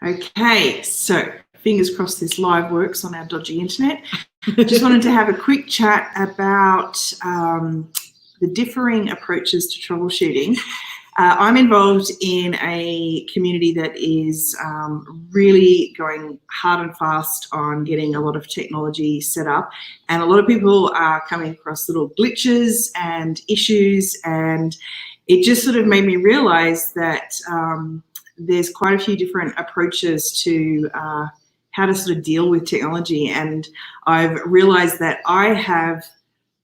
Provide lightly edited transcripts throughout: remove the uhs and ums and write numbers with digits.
Okay, so fingers crossed this live works on our dodgy internet. Just wanted to have a quick chat about the differing approaches to troubleshooting. I'm involved in a community that is really going hard and fast on getting a lot of technology set up, and a lot of people are coming across little glitches and issues, and it just sort of made me realize that there's quite a few different approaches to how to sort of deal with technology. And I've realized that I have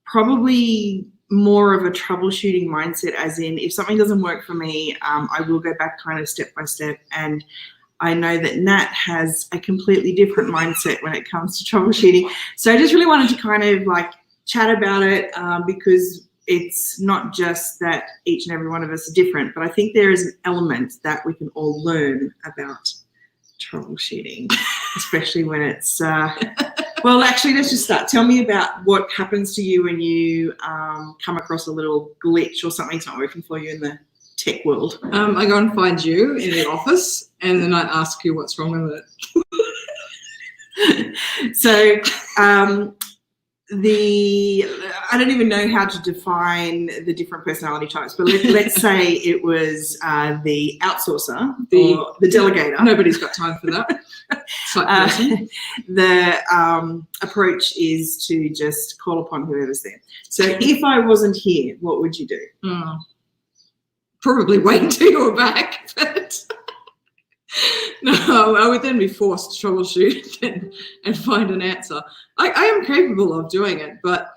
probably more of a troubleshooting mindset, as in if something doesn't work for me, I will go back kind of step by step. And I know that Nat has a completely different mindset when it comes to troubleshooting. So I just really wanted to kind of like chat about it because it's not just that each and every one of us are different, but I think there is an element that we can all learn about troubleshooting, especially when it's, well, actually, let's just start. Tell me about what happens to you when you come across a little glitch or something's not working for you in the tech world. I go and find you in the office and then I ask you what's wrong with it. So, I don't even know how to define the different personality types, but let's say it was the outsourcer, or the delegator. Nobody's got time for that. The approach is to just call upon whoever's there. So if I wasn't here, what would you do? Probably wait until you were back. But no, I would then be forced to troubleshoot and find an answer. I am capable of doing it, but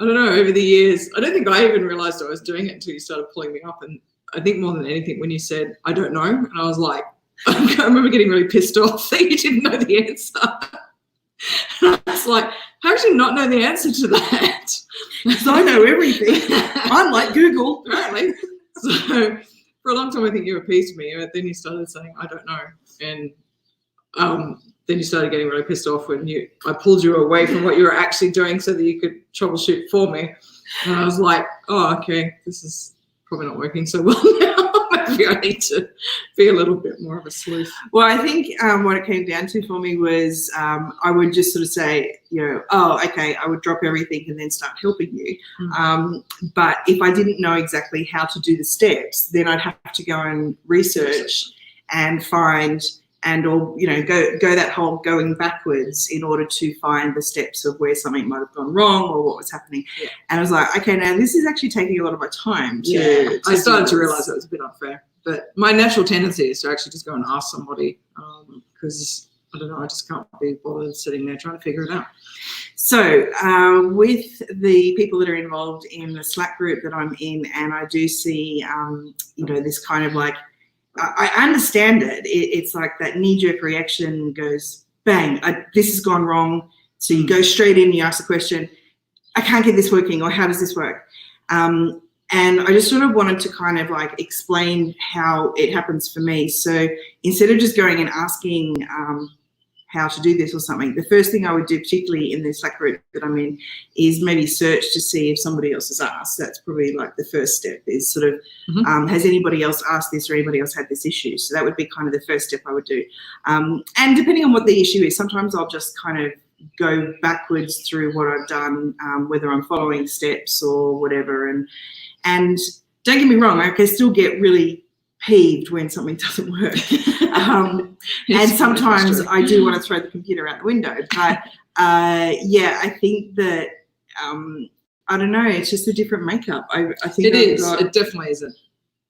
I don't know, over the years, I don't think I even realized I was doing it until you started pulling me up. And I think more than anything, when you said, I don't know, and I was like, I remember getting really pissed off that you didn't know the answer. And I was like, how do you not know the answer to that? Because I know everything. I'm like Google. Apparently. So for a long time, I think you appeased me, but then you started saying, I don't know. And then you started getting really pissed off when I pulled you away from what you were actually doing so that you could troubleshoot for me. And I was like, oh, okay, this is probably not working so well now. Maybe I need to be a little bit more of a sleuth. Well, I think what it came down to for me was I would just sort of say, oh, okay, I would drop everything and then start helping you. But if I didn't know exactly how to do the steps, then I'd have to go and research and find go that whole going backwards in order to find the steps of where something might have gone wrong or what was happening. Yeah. And I was like, okay, now this is actually taking a lot of my time. I started to realize it was a bit unfair. But my natural tendency is to actually just go and ask somebody because, I don't know, I just can't be bothered sitting there trying to figure it out. So with the people that are involved in the Slack group that I'm in, and I do see, this kind of like, I understand it. It's like that knee-jerk reaction goes, bang, this has gone wrong. So you go straight in, you ask the question, I can't get this working, or how does this work? And I just sort of wanted to kind of like explain how it happens for me. So instead of just going and asking how to do this or something, the first thing I would do, particularly in the Slack group that I'm in, is maybe search to see if somebody else has asked. That's probably like the first step, is sort of, has anybody else asked this or anybody else had this issue? So that would be kind of the first step I would do. And depending on what the issue is, sometimes I'll just kind of go backwards through what I've done, whether I'm following steps or whatever. And don't get me wrong, I can still get really peeved when something doesn't work. And sometimes I do want to throw the computer out the window. But I think that, I don't know, it's just a different makeup. I think it definitely is a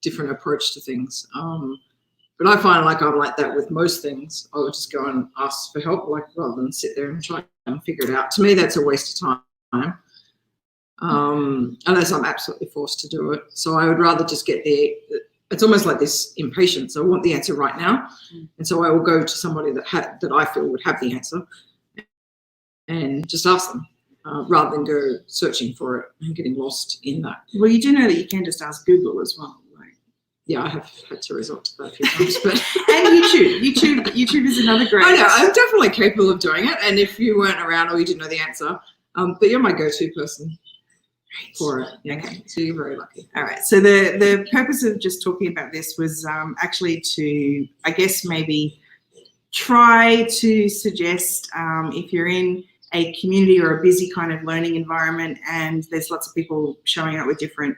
different approach to things. But I find like I'm like that with most things. I would just go and ask for help, like rather than sit there and try and figure it out. To me, that's a waste of time. Unless I'm absolutely forced to do it. So I would rather just get it's almost like this impatience. I want the answer right now. And so I will go to somebody that I feel would have the answer and just ask them rather than go searching for it and getting lost in that. Well, you do know that you can just ask Google as well. Yeah, I have had to resort to that a few times. But and YouTube is another great. I know, I'm definitely capable of doing it. And if you weren't around or you didn't know the answer, but you're my go-to person for it. Yeah. Okay, so you're very lucky. All right. So the purpose of just talking about this was actually to, I guess, maybe try to suggest if you're in a community or a busy kind of learning environment and there's lots of people showing up with different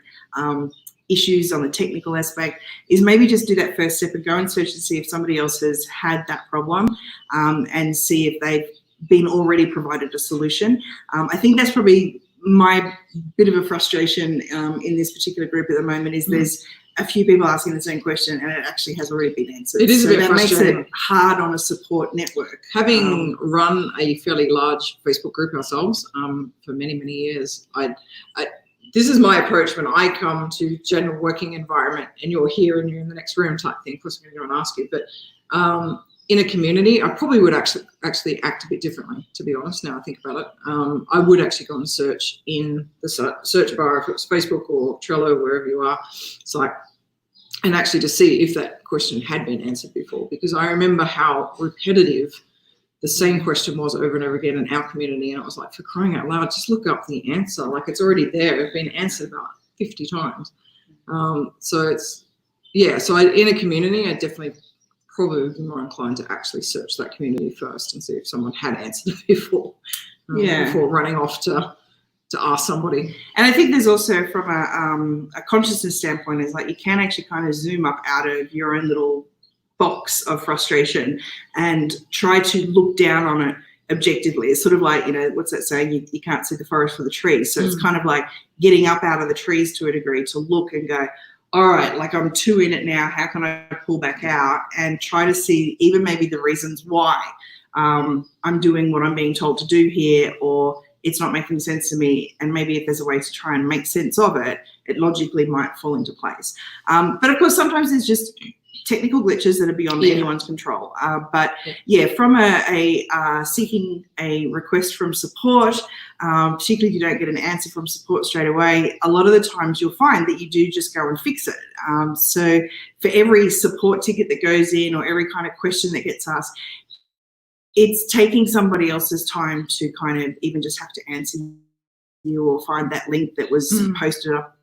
issues on the technical aspect, is maybe just do that first step and go and search to see if somebody else has had that problem and see if they've been already provided a solution. I think that's probably my bit of a frustration in this particular group at the moment is there's a few people asking the same question and it actually has already been answered. It is a bit frustrating. That makes it hard on a support network. Having run a fairly large Facebook group ourselves for many, many years, this is my approach when I come to general working environment and you're here and you're in the next room type thing. Of course, I'm going to ask you, but in a community, I probably would actually act a bit differently, to be honest, now I think about it. I would actually go and search in the search bar, if it was Facebook or Trello, wherever you are, it's like, and actually to see if that question had been answered before, because I remember how repetitive the same question was over and over again in our community, and it was like, for crying out loud, just look up the answer, like it's already there, it's been answered about 50 times. So it's, yeah, so in a community, I definitely probably would be more inclined to actually search that community first and see if someone had answered it before, before running off to ask somebody. And I think there's also from a consciousness standpoint is like you can actually kind of zoom up out of your own little box of frustration and try to look down on it objectively. It's sort of like, you know, what's that saying? You can't see the forest for the trees. So it's kind of like getting up out of the trees to a degree to look and go, all right, like I'm too in it now. How can I pull back out and try to see even maybe the reasons why I'm doing what I'm being told to do here, or it's not making sense to me. And maybe if there's a way to try and make sense of it, it logically might fall into place. But of course, sometimes there's just technical glitches that are beyond anyone's control. But from a seeking a request from support, particularly if you don't get an answer from support straight away, a lot of the times you'll find that you do just go and fix it. So for every support ticket that goes in or every kind of question that gets asked, it's taking somebody else's time to kind of even just have to answer you or find that link that was posted up.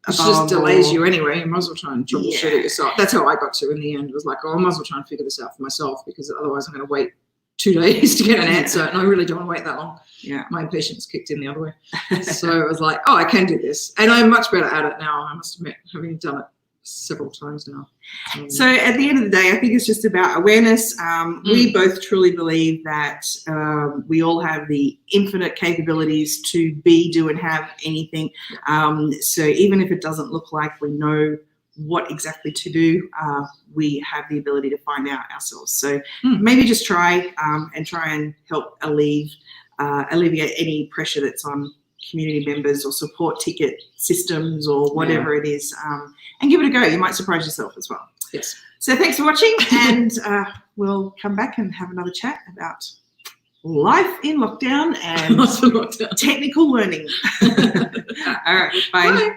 It just delays you anyway. You might as well try and troubleshoot it yourself. That's how I got to in the end. It was like, oh, I might as well try and figure this out for myself, because otherwise I'm going to wait 2 days to get an answer, and I really don't want to wait that long. Yeah, my impatience kicked in the other way. So it was like, oh, I can do this, and I'm much better at it now, I must admit, having done it several times now. So at the end of the day, I think it's just about awareness. We both truly believe that we all have the infinite capabilities to be, do, and have anything. So even if it doesn't look like we know what exactly to do, we have the ability to find out ourselves. So maybe just try and help alleviate any pressure that's on community members or support ticket systems or whatever it is, and give it a go. You might surprise yourself as well. Yes. So thanks for watching, and we'll come back and have another chat about life in lockdown and technical learning. All right, bye.